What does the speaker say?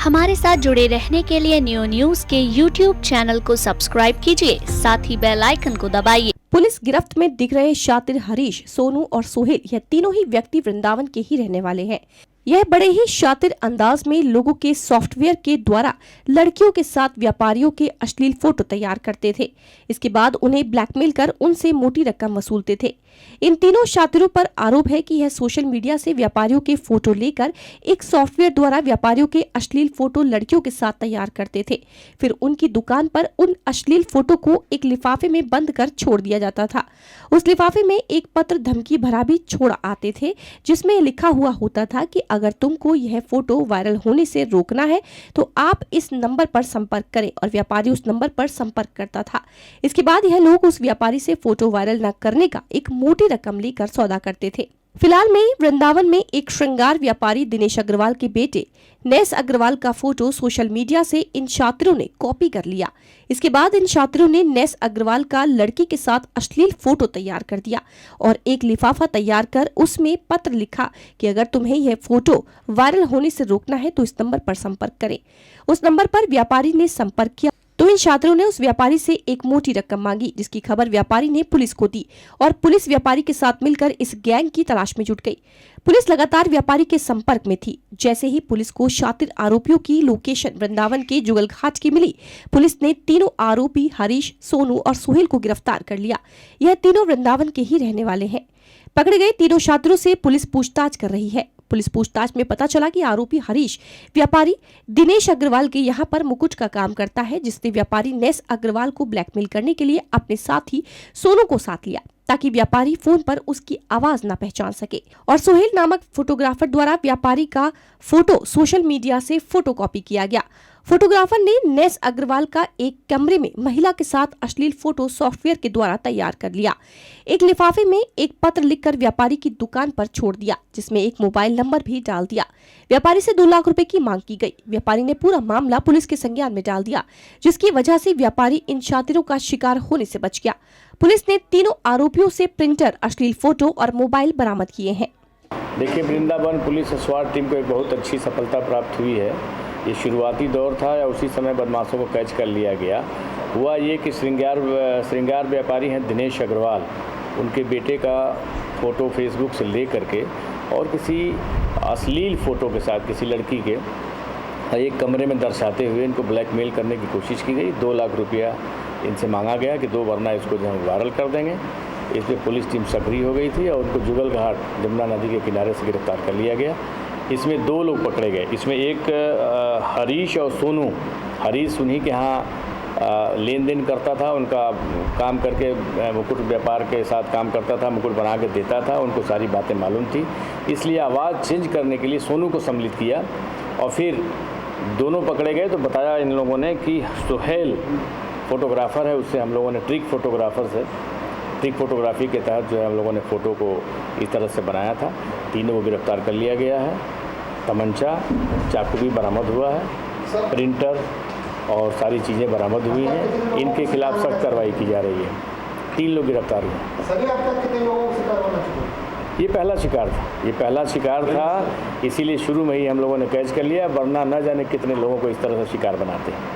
हमारे साथ जुड़े रहने के लिए न्यूज के YouTube चैनल को सब्सक्राइब कीजिए, साथ ही बेल आइकन को दबाइए। पुलिस गिरफ्त में दिख रहे शातिर हरीश, सोनू और सोहेल, यह तीनों ही व्यक्ति वृंदावन के ही रहने वाले हैं। यह बड़े ही शातिर अंदाज में लोगों के सॉफ्टवेयर के द्वारा लड़कियों के साथ व्यापारियों के अश्लील फोटो तैयार करते थे। इसके बाद उन्हें ब्लैकमेल कर उनसे मोटी रकम वसूलते थे। इन तीनों शातिरों पर आरोप है कि यह सोशल मीडिया से व्यापारियों के फोटो लेकर एक सॉफ्टवेयर द्वारा व्यापारियों के अश्लील फोटो लड़कियों के साथ तैयार करते थे। फिर उनकी दुकान पर उन अश्लील फोटो को एक लिफाफे में बंद कर छोड़ दिया जाता था। उस लिफाफे में एक पत्र धमकी भरा भी छोड़ आते थे, जिसमें लिखा हुआ होता था कि अगर तुमको यह फोटो वायरल होने से रोकना है तो आप इस नंबर पर संपर्क करें, और व्यापारी उस नंबर पर संपर्क करता था। इसके बाद यह लोग उस व्यापारी से फोटो वायरल न करने का एक मोटी रकम लेकर सौदा करते थे। फिलहाल में वृंदावन में एक श्रृंगार व्यापारी दिनेश अग्रवाल के बेटे नेस अग्रवाल का फोटो सोशल मीडिया से इन छात्रों ने कॉपी कर लिया। इसके बाद इन छात्रों ने नेस अग्रवाल का लड़की के साथ अश्लील फोटो तैयार कर दिया और एक लिफाफा तैयार कर उसमें पत्र लिखा कि अगर तुम्हें यह फोटो वायरल होने से रोकना है तो इस नंबर पर संपर्क करें। उस नंबर पर व्यापारी ने संपर्क किया तो इन छात्रों ने उस व्यापारी से एक मोटी रकम मांगी, जिसकी खबर व्यापारी ने पुलिस को दी और पुलिस व्यापारी के साथ मिलकर इस गैंग की तलाश में जुट गई। पुलिस लगातार व्यापारी के संपर्क में थी। जैसे ही पुलिस को शातिर आरोपियों की लोकेशन वृंदावन के जुगल घाट की मिली, पुलिस ने तीनों आरोपी हरीश, सोनू और सोहेल को गिरफ्तार कर लिया। यह तीनों वृंदावन के ही रहने वाले हैं। पकड़े गए तीनों छात्रों से पुलिस पूछताछ कर रही है। पुलिस पूछताछ में पता चला कि आरोपी हरीश व्यापारी दिनेश अग्रवाल के यहाँ पर मुकुट का काम करता है, जिसने व्यापारी नेस अग्रवाल को ब्लैकमेल करने के लिए अपने साथी सोनू को साथ लिया ताकि व्यापारी फोन पर उसकी आवाज न पहचान सके, और सोहेल नामक फोटोग्राफर द्वारा व्यापारी का फोटो सोशल मीडिया से फोटोकॉपी किया गया। फोटोग्राफर ने नेस अग्रवाल का एक कमरे में महिला के साथ अश्लील फोटो सॉफ्टवेयर के द्वारा तैयार कर लिया। एक लिफाफे में एक पत्र लिखकर व्यापारी की दुकान पर छोड़ दिया, जिसमें एक मोबाइल नंबर भी डाल दिया। व्यापारी से 2 लाख रुपए की मांग की गई। व्यापारी ने पूरा मामला पुलिस के संज्ञान में डाल दिया, जिसकी वजह से व्यापारी इन शातिरों का शिकार होने से बच गया। पुलिस ने तीनों आरोपियों से प्रिंटर, अश्लील फोटो और मोबाइल बरामद किए हैं। देखिए, वृंदावन पुलिस स्वाट टीम को एक बहुत अच्छी सफलता प्राप्त हुई है। ये शुरुआती दौर था या उसी समय बदमाशों को कैच कर लिया गया। हुआ ये कि श्रृंगार व्यापारी हैं दिनेश अग्रवाल, उनके बेटे का फ़ोटो फेसबुक से ले करके और किसी अश्लील फ़ोटो के साथ किसी लड़की के एक कमरे में दर्शाते हुए इनको ब्लैकमेल करने की कोशिश की गई। 2 लाख रुपया इनसे मांगा गया कि 2 वरना इसको जो है वायरल कर देंगे। इस पर पुलिस टीम सक्रिय हो गई थी और उनको जुगल घाट जमुना नदी के किनारे से गिरफ्तार कर लिया गया। इसमें 2 लोग पकड़े गए। इसमें एक हरीश और सोनू। हरीश उन्हीं के यहाँ लेन देन करता था, उनका काम करके मुकुट व्यापार के साथ काम करता था, मुकुट बना के देता था, उनको सारी बातें मालूम थी। इसलिए आवाज़ चेंज करने के लिए सोनू को सम्मिलित किया और फिर दोनों पकड़े गए तो बताया इन लोगों ने कि सोहेल फोटोग्राफ़र है, उससे हम लोगों ने ट्रिक फोटोग्राफी के तहत जो है हम लोगों ने फ़ोटो को इस तरह से बनाया था। तीनों को गिरफ्तार कर लिया गया है। तमंचा, चाकू भी बरामद हुआ है, प्रिंटर और सारी चीज़ें बरामद हुई हैं। इनके खिलाफ सख्त कार्रवाई की जा रही है। 3 लोग गिरफ्तार हुए। सभी अब तक कितने लोगों को शिकार होना चाहिए? ये पहला शिकार था, इसीलिए शुरू में ही हम लोगों ने कैच कर लिया, वरना न जाने कितने लोगों को इस तरह से शिकार बनाते हैं।